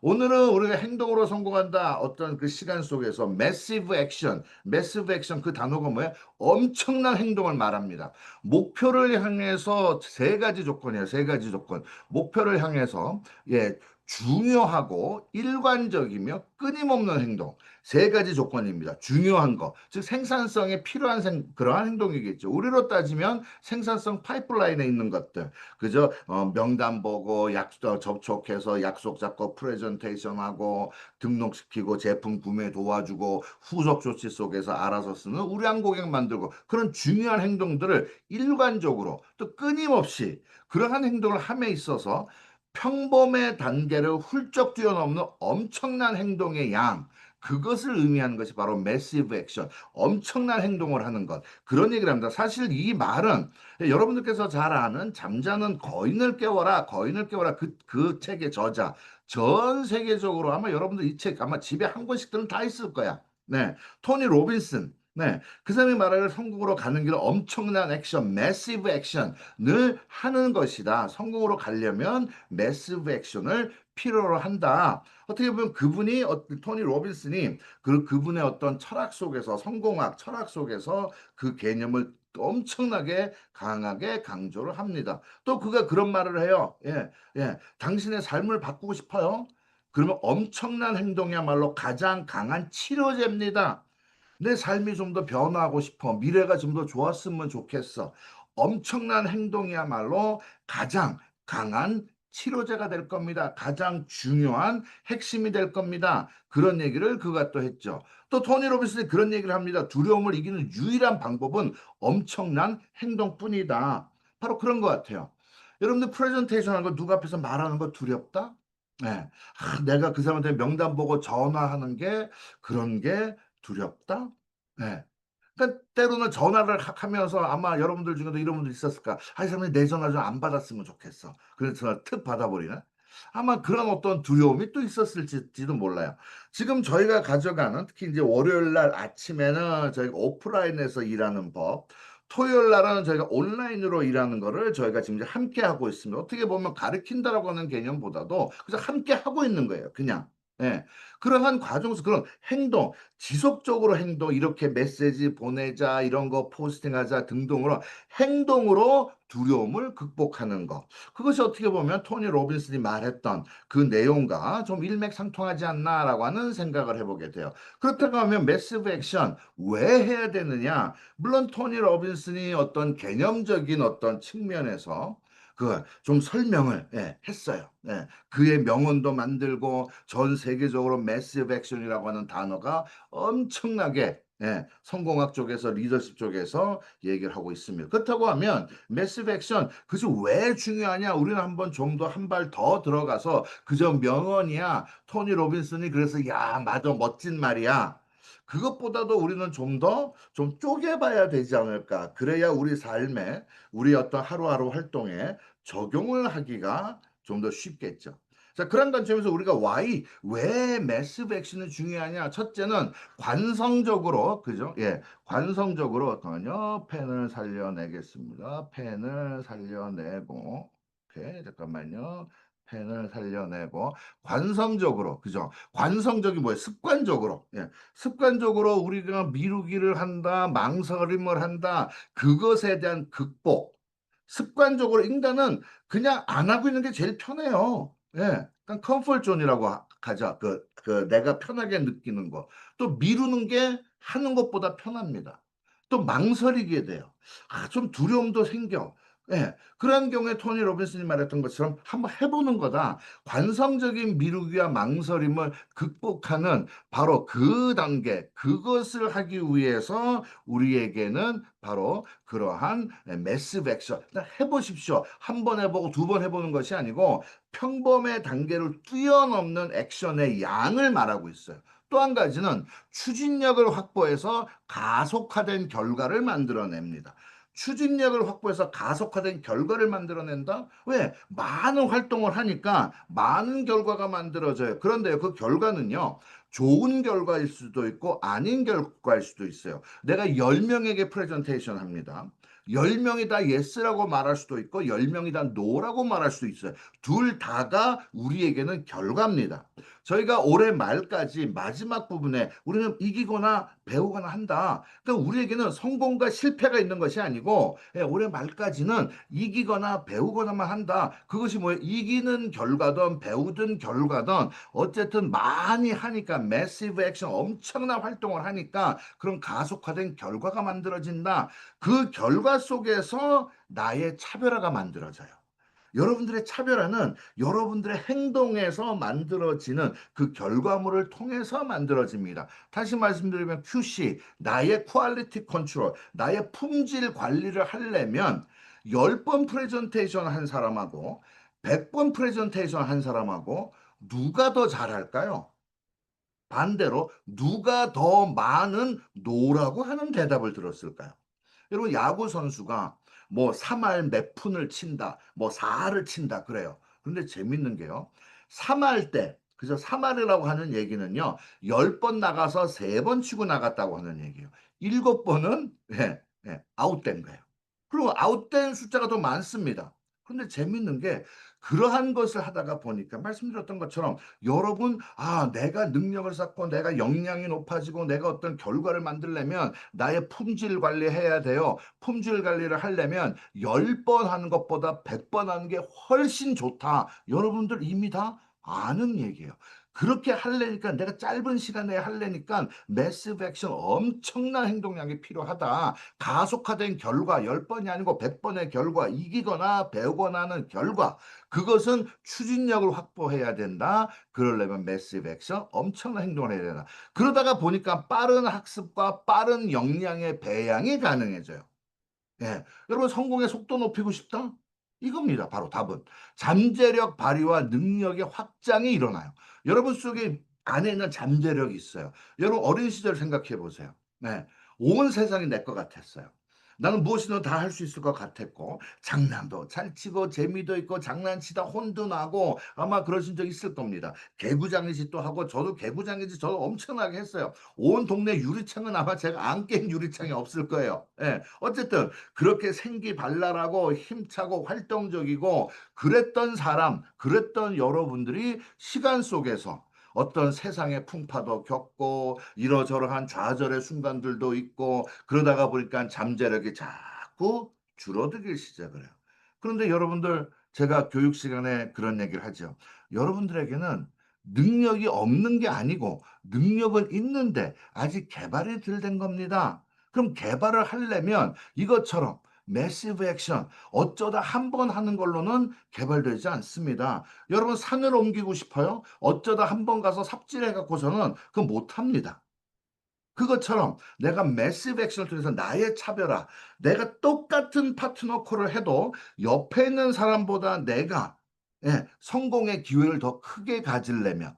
오늘은 우리가 행동으로 성공한다. 어떤 그 시간 속에서 매시브 액션 그 단어가 뭐야? 엄청난 행동을 말합니다. 목표를 향해서 세 가지 조건이에요. 세 가지 조건. 목표를 향해서 중요하고 일관적이며 끊임없는 행동. 세 가지 조건입니다. 중요한 거, 즉 생산성에 필요한 그러한 행동이겠죠. 우리로 따지면 생산성 파이프라인에 있는 것들. 그저 명단 보고 접촉해서 약속 잡고 프레젠테이션하고 등록시키고 제품 구매 도와주고 후속 조치 속에서 알아서 쓰는 우량 고객 만들고 그런 중요한 행동들을 일관적으로 또 끊임없이 그러한 행동을 함에 있어서 평범의 단계를 훌쩍 뛰어넘는 엄청난 행동의 양, 그것을 의미하는 것이 바로 매시브 액션, 엄청난 행동을 하는 것. 그런 얘기를 합니다. 사실 이 말은 여러분들께서 잘 아는 잠자는 거인을 깨워라, 거인을 깨워라. 그 책의 저자. 전 세계적으로 아마 여러분들 이 책 아마 집에 한 권씩들은 다 있을 거야. 네. 토니 로빈슨. 네. 그 사람이 말하는 성공으로 가는 길은 엄청난 액션, 매시브 액션을 하는 것이다. 성공으로 가려면 매시브 액션을 필요로 한다. 어떻게 보면 그분이 토니 로빈슨이 그분의 어떤 철학 속에서 성공학 철학 속에서 그 개념을 엄청나게 강하게 강조를 합니다. 또 그가 그런 말을 해요. 예, 예. 당신의 삶을 바꾸고 싶어요? 그러면 엄청난 행동이야말로 가장 강한 치료제입니다. 내 삶이 좀 더 변화하고 싶어. 미래가 좀 더 좋았으면 좋겠어. 엄청난 행동이야말로 가장 강한 치료제가 될 겁니다. 가장 중요한 핵심이 될 겁니다. 그런 얘기를 그가 또 했죠. 또 토니 로빈슨이 그런 얘기를 합니다. 두려움을 이기는 유일한 방법은 엄청난 행동뿐이다. 바로 그런 것 같아요. 여러분들 프레젠테이션 하는 거 누구 앞에서 말하는 거 두렵다? 네. 내가 그 사람한테 명단 보고 전화하는 게 그런 게 두렵다? 네. 그러니까 때로는 전화를 하면서 아마 여러분들 중에도 이런 분들 있었을까? 아, 이 사람이 내 전화 좀 안 받았으면 좋겠어. 그래서 전화 특 받아버리나? 아마 그런 어떤 두려움이 또 있었을지도 몰라요. 지금 저희가 가져가는 특히 이제 월요일 날 아침에는 저희가 오프라인에서 일하는 법, 토요일 날은 저희가 온라인으로 일하는 거를 저희가 지금 이제 함께 하고 있습니다. 어떻게 보면 가르친다라고 하는 개념보다도 그냥 함께 하고 있는 거예요. 그냥. 예. 그러한 과정에서 그런 행동, 지속적으로 행동, 이렇게 메시지 보내자, 이런 거 포스팅하자 등등으로 행동으로 두려움을 극복하는 것. 그것이 어떻게 보면 토니 로빈슨이 말했던 그 내용과 좀 일맥상통하지 않나라고 하는 생각을 해보게 돼요. 그렇다고 하면 매시브 액션 왜 해야 되느냐? 물론 토니 로빈슨이 어떤 개념적인 어떤 측면에서 그 좀 설명을 했어요. 그의 명언도 만들고 전 세계적으로 매시브 액션이라고 하는 단어가 엄청나게 성공학 쪽에서 리더십 쪽에서 얘기를 하고 있습니다. 그렇다고 하면 매시브 액션 그것이 왜 중요하냐? 우리는 한번 좀 더 한 발 더 들어가서 그저 명언이야. 토니 로빈슨이 그래서 야 맞아 멋진 말이야. 그것보다도 우리는 좀 더 좀 쪼개봐야 되지 않을까? 그래야 우리 삶에 우리 어떤 하루하루 활동에 적용을 하기가 좀 더 쉽겠죠. 자, 그런 관점에서 우리가 왜 매시브 액션이 중요하냐? 첫째는 관성적으로, 그죠? 예, 관성적으로, 잠깐만요. 펜을 살려내겠습니다. 펜을 살려내고, 오케이, 잠깐만요. 펜을 살려내고, 관성적으로, 그죠? 관성적이 뭐예요? 습관적으로, 습관적으로 우리가 미루기를 한다, 망설임을 한다, 그것에 대한 극복. 습관적으로 인간은 그냥 안 하고 있는 게 제일 편해요. 그러니까 컴포트 존이라고 가자. 내가 편하게 느끼는 거. 또 미루는 게 하는 것보다 편합니다. 또 망설이게 돼요. 좀 두려움도 생겨. 그런 경우에 토니 로빈슨이 말했던 것처럼 한번 해보는 거다. 관성적인 미루기와 망설임을 극복하는 바로 그 단계, 그것을 하기 위해서 우리에게는 바로 그러한 매시브 액션 해보십시오. 한 번 해보고 두 번 해보는 것이 아니고 평범의 단계를 뛰어넘는 액션의 양을 말하고 있어요. 또 한 가지는 추진력을 확보해서 가속화된 결과를 만들어냅니다. 추진력을 확보해서 가속화된 결과를 만들어낸다? 왜? 많은 활동을 하니까 많은 결과가 만들어져요. 그런데 그 결과는요, 좋은 결과일 수도 있고 아닌 결과일 수도 있어요. 내가 10명에게 프레젠테이션 합니다. 10명이 다 예스라고 말할 수도 있고 10명이 다 노라고 말할 수도 있어요. 둘 다가 우리에게는 결과입니다. 저희가 올해 말까지 마지막 부분에 우리는 이기거나 배우거나 한다. 그러니까 우리에게는 성공과 실패가 있는 것이 아니고 올해 말까지는 이기거나 배우거나만 한다. 그것이 뭐예요? 이기는 결과든 배우든 결과든 어쨌든 많이 하니까 매시브 액션 엄청난 활동을 하니까 그런 가속화된 결과가 만들어진다. 그 결과 속에서 나의 차별화가 만들어져요. 여러분들의 차별화는 여러분들의 행동에서 만들어지는 그 결과물을 통해서 만들어집니다. 다시 말씀드리면 QC, 나의 퀄리티 컨트롤, 나의 품질 관리를 하려면 10번 프레젠테이션 한 사람하고 100번 프레젠테이션 한 사람하고 누가 더 잘할까요? 반대로 누가 더 많은 노라고 하는 대답을 들었을까요? 여러분 야구 선수가 뭐 3할 몇 푼을 친다, 뭐 4할을 친다 그래요. 그런데 재밌는 게요. 3할 때 그죠? 3할이라고 하는 얘기는요. 10번 나가서 3번 치고 나갔다고 하는 얘기예요. 7번은 아웃된 거예요. 그리고 아웃된 숫자가 더 많습니다. 그런데 재밌는 게 그러한 것을 하다가 보니까 말씀드렸던 것처럼 여러분, 내가 능력을 쌓고 내가 역량이 높아지고 내가 어떤 결과를 만들려면 나의 품질 관리해야 돼요. 품질 관리를 하려면 10번 하는 것보다 100번 하는 게 훨씬 좋다. 여러분들 이미 다 아는 얘기예요. 그렇게 하려니까 내가 짧은 시간에 하려니까 매시브 액션 엄청난 행동량이 필요하다. 가속화된 결과 10번이 아니고 100번의 결과 이기거나 배우거나 하는 결과 그것은 추진력을 확보해야 된다. 그러려면 매시브 액션 엄청난 행동을 해야 된다. 그러다가 보니까 빠른 학습과 빠른 역량의 배양이 가능해져요. 예. 여러분 성공의 속도 높이고 싶다? 이겁니다. 바로 답은. 잠재력 발휘와 능력의 확장이 일어나요. 여러분 속에 안에 있는 잠재력이 있어요. 여러분 어린 시절 생각해 보세요. 네. 온 세상이 내 것 같았어요. 나는 무엇이든 다 할 수 있을 것 같았고 장난도 잘 치고 재미도 있고 장난치다 혼도 나고 아마 그러신 적 있을 겁니다. 개구장이짓도 하고 저도 개구장이짓 저도 엄청나게 했어요. 온 동네 유리창은 아마 제가 안 깬 유리창이 없을 거예요. 예. 어쨌든 그렇게 생기발랄하고 힘차고 활동적이고 그랬던 사람, 그랬던 여러분들이 시간 속에서 어떤 세상의 풍파도 겪고 이러저러한 좌절의 순간들도 있고 그러다가 보니까 잠재력이 자꾸 줄어들기 시작을 해요. 그런데 여러분들 제가 교육 시간에 그런 얘기를 하죠. 여러분들에게는 능력이 없는 게 아니고 능력은 있는데 아직 개발이 덜 된 겁니다. 그럼 개발을 하려면 이것처럼 매시브 액션 어쩌다 한 번 하는 걸로는 개발되지 않습니다. 여러분 산을 옮기고 싶어요? 어쩌다 한 번 가서 삽질해 갖고서는 그거 못 합니다. 그것처럼 내가 매시브 액션을 통해서 나의 차별화, 내가 똑같은 파트너 콜을 해도 옆에 있는 사람보다 내가 성공의 기회를 더 크게 가지려면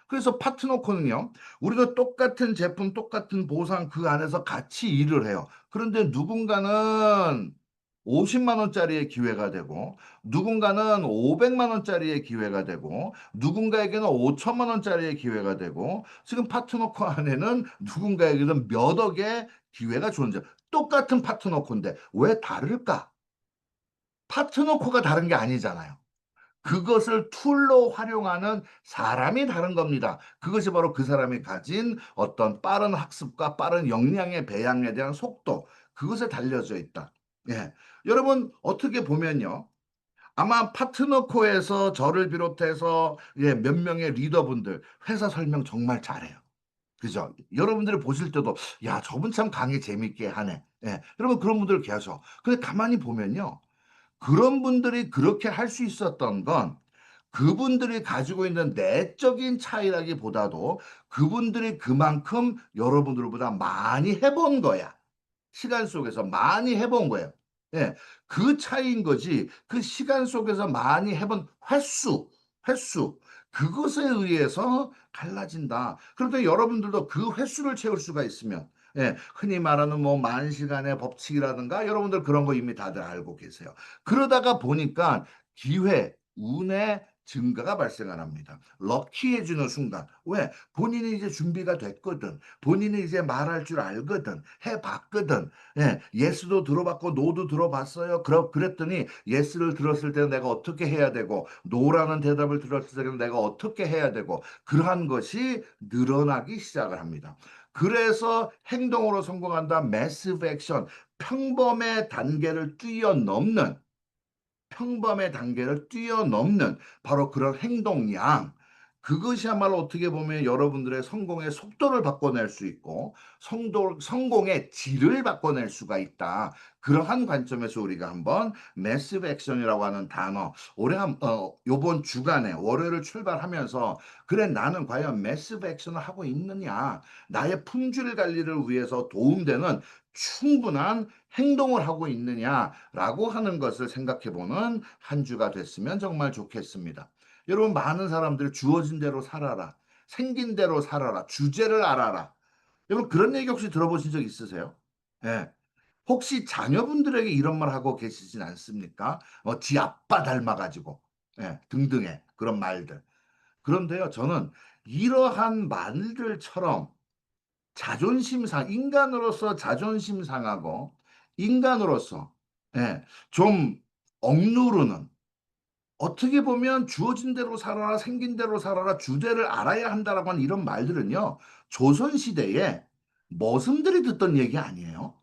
그래서 파트너 콜은요. 우리도 똑같은 제품, 똑같은 보상 그 안에서 같이 일을 해요. 그런데 누군가는 50만 원짜리의 기회가 되고 누군가는 500만 원짜리의 기회가 되고 누군가에게는 5천만 원짜리의 기회가 되고 지금 파트너코 안에는 누군가에게는 몇 억의 기회가 존재. 똑같은 파트너코인데 왜 다를까? 파트너코가 다른 게 아니잖아요. 그것을 툴로 활용하는 사람이 다른 겁니다. 그것이 바로 그 사람이 가진 어떤 빠른 학습과 빠른 역량의 배양에 대한 속도, 그것에 달려져 있다. 예. 여러분, 어떻게 보면요. 아마 파트너코에서 저를 비롯해서 몇 명의 리더분들 회사 설명 정말 잘해요. 그죠? 여러분들이 보실 때도 야, 저분 참 강의 재밌게 하네. 여러분 그런 분들 계셔. 근데 가만히 보면요. 그런 분들이 그렇게 할 수 있었던 건 그분들이 가지고 있는 내적인 차이라기보다도 그분들이 그만큼 여러분들보다 많이 해본 거야. 시간 속에서 많이 해본 거예요. 예, 그 차이인 거지. 그 시간 속에서 많이 해본 횟수, 그것에 의해서 갈라진다. 그런데 여러분들도 그 횟수를 채울 수가 있으면, 흔히 말하는 뭐 만 시간의 법칙이라든가 여러분들 그런 거 이미 다들 알고 계세요. 그러다가 보니까 기회, 운의 증가가 발생을 합니다. 럭키해지는 순간. 왜? 본인이 이제 준비가 됐거든. 본인이 이제 말할 줄 알거든. 해봤거든. 예, 예스도 들어봤고 노도 들어봤어요. 그랬더니 예스를 들었을 때는 내가 어떻게 해야 되고 노라는 대답을 들었을 때는 내가 어떻게 해야 되고 그러한 것이 늘어나기 시작을 합니다. 그래서 행동으로 성공한다. 매시브 액션. 평범의 단계를 뛰어넘는 평범의 단계를 뛰어넘는 바로 그런 행동량. 그것이야말로 어떻게 보면 여러분들의 성공의 속도를 바꿔낼 수 있고 성공의 질을 바꿔낼 수가 있다. 그러한 관점에서 우리가 한번 매시브 액션이라고 하는 단어 요번 주간에 월요일을 출발하면서 그래 나는 과연 매시브 액션을 하고 있느냐 나의 품질 관리를 위해서 도움되는 충분한 행동을 하고 있느냐라고 하는 것을 생각해보는 한 주가 됐으면 정말 좋겠습니다. 여러분, 많은 사람들이 주어진 대로 살아라. 생긴 대로 살아라. 주제를 알아라. 여러분, 그런 얘기 혹시 들어보신 적 있으세요? 예. 혹시 자녀분들에게 이런 말 하고 계시진 않습니까? 지 아빠 닮아가지고. 예, 등등의 그런 말들. 그런데요, 저는 이러한 말들처럼 인간으로서 자존심 상하고, 인간으로서, 예, 좀 억누르는, 어떻게 보면 주어진 대로 살아라, 생긴 대로 살아라, 주제를 알아야 한다라고 하는 이런 말들은요, 조선시대에 머슴들이 듣던 얘기 아니에요?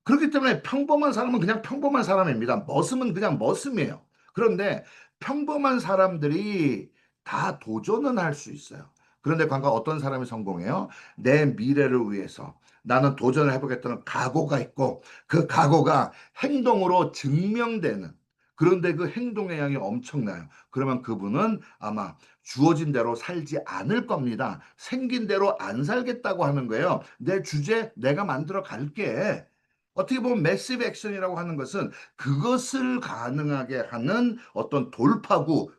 그렇기 때문에 평범한 사람은 그냥 평범한 사람입니다. 머슴은 그냥 머슴이에요. 그런데 평범한 사람들이 다 도전은 할 수 있어요. 그런데 관과 어떤 사람이 성공해요? 내 미래를 위해서 나는 도전을 해보겠다는 각오가 있고 그 각오가 행동으로 증명되는 그런데 그 행동의 양이 엄청나요. 그러면 그분은 아마 주어진 대로 살지 않을 겁니다. 생긴 대로 안 살겠다고 하는 거예요. 내 주제 내가 만들어 갈게. 어떻게 보면 매시브 액션이라고 하는 것은 그것을 가능하게 하는 어떤 돌파구,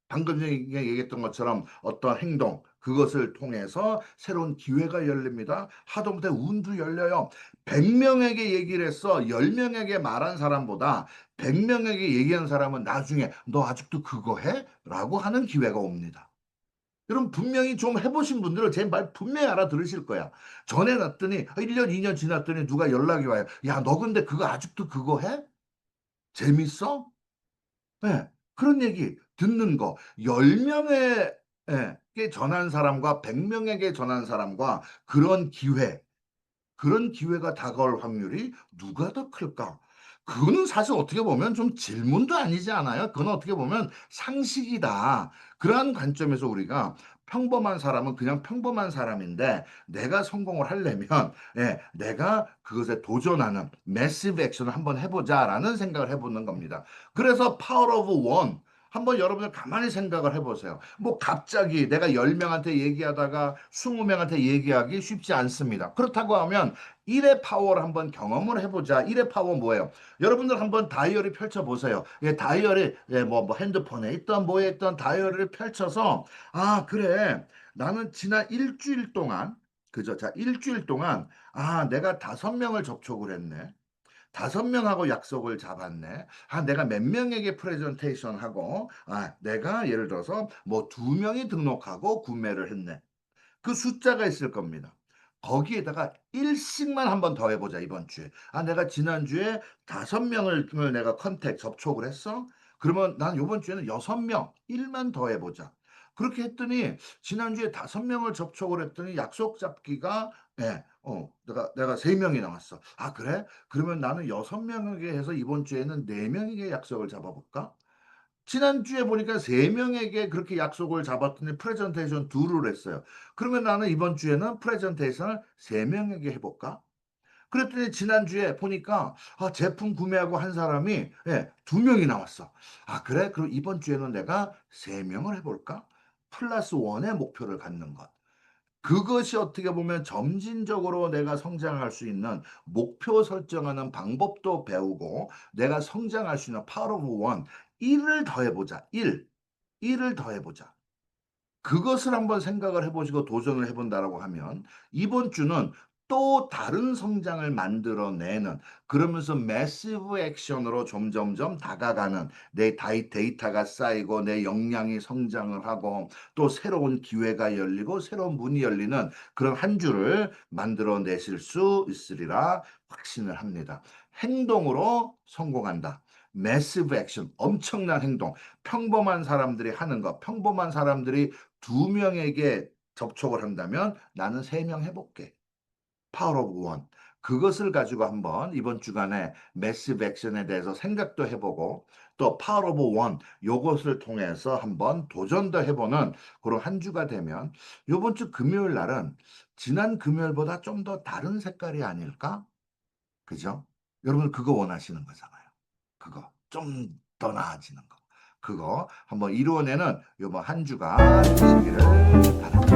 방금 전에 얘기했던 것처럼 어떤 행동, 그것을 통해서 새로운 기회가 열립니다. 하다못해 운도 열려요. 100명에게 얘기를 했어. 10명에게 말한 사람보다 100명에게 얘기한 사람은 나중에 너 아직도 그거 해? 라고 하는 기회가 옵니다. 여러분 분명히 좀 해보신 분들은 제 말 분명히 알아들으실 거야. 전에 놨더니 1년, 2년 지났더니 누가 연락이 와요. 야, 너 근데 그거 아직도 그거 해? 재밌어? 네. 그런 얘기 듣는 거. 10명에게 전한 사람과 100명에게 전한 사람과 그런 기회가 다가올 확률이 누가 더 클까? 그거는 사실 어떻게 보면 좀 질문도 아니지 않아요? 그건 어떻게 보면 상식이다. 그러한 관점에서 우리가 평범한 사람은 그냥 평범한 사람인데 내가 성공을 하려면 내가 그것에 도전하는 매시브 액션을 한번 해보자라는 생각을 해보는 겁니다. 그래서 파워 오브 원 한번 여러분들 가만히 생각을 해보세요. 뭐 갑자기 내가 10명한테 얘기하다가 20명한테 얘기하기 쉽지 않습니다. 그렇다고 하면 1의 파워를 한번 경험을 해보자. 1의 파워 뭐예요? 여러분들 한번 다이어리 펼쳐보세요. 다이어리, 뭐 핸드폰에 있던 뭐에 있던 다이어리를 펼쳐서, 아, 그래. 나는 지난 일주일 동안, 그죠? 자, 일주일 동안, 아, 내가 5명을 접촉을 했네. 5명하고 약속을 잡았네. 아, 내가 몇 명에게 프레젠테이션 하고, 아, 내가 예를 들어서 뭐 2명이 등록하고 구매를 했네. 그 숫자가 있을 겁니다. 거기에다가 일씩만 한번 더 해보자, 이번 주에. 아, 내가 지난주에 5명을 내가 접촉을 했어? 그러면 난 이번 주에는 6명, 일만 더 해보자. 그렇게 했더니, 지난주에 5명을 접촉을 했더니 약속 잡기가, 내가 3명이 나왔어. 아, 그래? 그러면 나는 6명에게 해서 이번 주에는 4명에게 약속을 잡아볼까? 지난주에 보니까 3명에게 그렇게 약속을 잡았더니 프레젠테이션 2를 했어요. 그러면 나는 이번 주에는 프레젠테이션을 3명에게 해볼까? 그랬더니 지난주에 보니까 제품 구매하고 한 사람이 2명이 나왔어. 아, 그래? 그럼 이번 주에는 내가 3명을 해볼까? 플러스 원의 목표를 갖는 것. 그것이 어떻게 보면 점진적으로 내가 성장할 수 있는 목표 설정하는 방법도 배우고 내가 성장할 수 있는 파워 오브 원 1을 더해보자. 1을 더해보자. 그것을 한번 생각을 해보시고 도전을 해본다라고 하면 이번 주는 또 다른 성장을 만들어내는 그러면서 매시브 액션으로 점점점 다가가는 내 데이터가 쌓이고 내 역량이 성장을 하고 또 새로운 기회가 열리고 새로운 문이 열리는 그런 한 주를 만들어내실 수 있으리라 확신을 합니다. 행동으로 성공한다. 매시브 액션, 엄청난 행동, 평범한 사람들이 하는 것, 평범한 사람들이 두 명에게 접촉을 한다면 나는 세 명 해볼게. 파워 오브 원. 그것을 가지고 한번 이번 주간에 매시브 액션에 대해서 생각도 해보고 또 파워 오브 원 요것을 통해서 한번 도전도 해보는 그런 한 주가 되면 요번 주 금요일 날은 지난 금요일보다 좀 더 다른 색깔이 아닐까? 그죠? 여러분 그거 원하시는 거잖아요. 그거 좀 더 나아지는 거. 그거 한번 이루어내는 요번 한 주가 되시기를 바랍니다.